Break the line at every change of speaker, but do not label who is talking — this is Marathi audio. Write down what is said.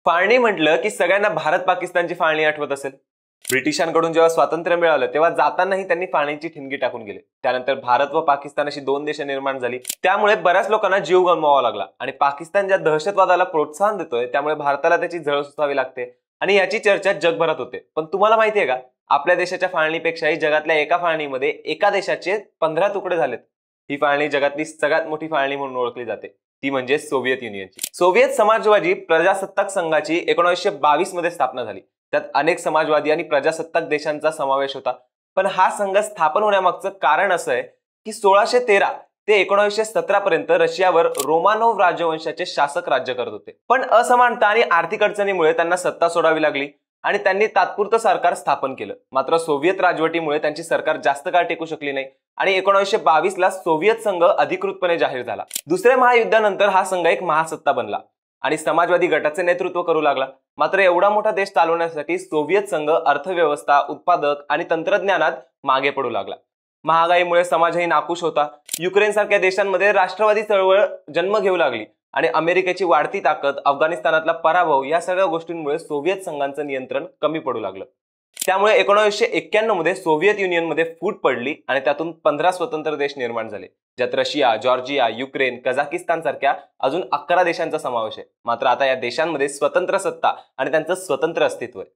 फाळणी म्हटलं की सगळ्यांना भारत पाकिस्तानची फाळणी आठवत असेल। ब्रिटिशांकडून जेव्हा स्वातंत्र्य मिळालं तेव्हा जातानाही त्यांनी फाळणीची ठिणगी टाकून गेले। त्यानंतर भारत व पाकिस्तान अशी दोन देश निर्माण झाली। त्यामुळे बऱ्याच लोकांना जीव गमवावा लागला आणि पाकिस्तान ज्या दहशतवादाला प्रोत्साहन देतोय त्यामुळे भारताला त्याची झळ सुचावी लागते आणि याची चर्चा जगभरात होते। पण तुम्हाला माहितीये का, आपल्या देशाच्या फाळणीपेक्षाही जगातल्या एका फाळणीमध्ये एका देशाचे 15 तुकडे झालेत। ही फाळणी जगातली सगळ्यात मोठी फाळणी म्हणून ओळखली जाते, ती म्हणजे सोव्हिएत युनियनची। सोव्हिएत समाजवादी प्रजासत्ताक संघाची 1922 मध्ये स्थापना झाली। त्यात अनेक समाजवादी आणि प्रजासत्ताक देशांचा समावेश होता। पण हा संघ स्थापन होण्यामागचं कारण असं आहे की 1613 ते 1917 पर्यंत रशियावर रोमानोव राजवंशाचे शासक राज्य करत होते। पण असमानता आणि आर्थिक अडचणीमुळे त्यांना सत्ता सोडावी लागली आणि त्यांनी तात्पुरतं सरकार स्थापन केलं। मात्र सोव्हिएत राजवटीमुळे त्यांची सरकार जास्त काळ टिकू शकली नाही आणि 1922 ला सोव्हिएत संघ अधिकृतपणे जाहीर झाला। दुसऱ्या महायुद्धानंतर हा संघ एक महासत्ता बनला आणि समाजवादी गटाचे नेतृत्व करू लागला। मात्र एवढा मोठा देश चालवण्यासाठी सोव्हिएत संघ अर्थव्यवस्था, उत्पादक आणि तंत्रज्ञानात मागे पडू लागला। महागाईमुळे समाजही नाखुश होता। युक्रेन सारख्या देशांमध्ये राष्ट्रवादी चळवळ जन्म घेऊ लागली आणि अमेरिकेची वाढती ताकद, अफगाणिस्तानातला पराभव या सगळ्या गोष्टींमुळे सोव्हिएत संघाचं नियंत्रण कमी पडू लागलं। त्यामुळे 1991 मध्ये सोव्हिएत युनियनमध्ये फूट पडली आणि त्यातून 15 स्वतंत्र देश निर्माण झाले, ज्यात रशिया, जॉर्जिया, युक्रेन, कझाकिस्तान सारख्या अजून 11 देशांचा समावेश आहे। मात्र आता या देशांमध्ये स्वतंत्र सत्ता आणि त्यांचं स्वतंत्र अस्तित्व आहे।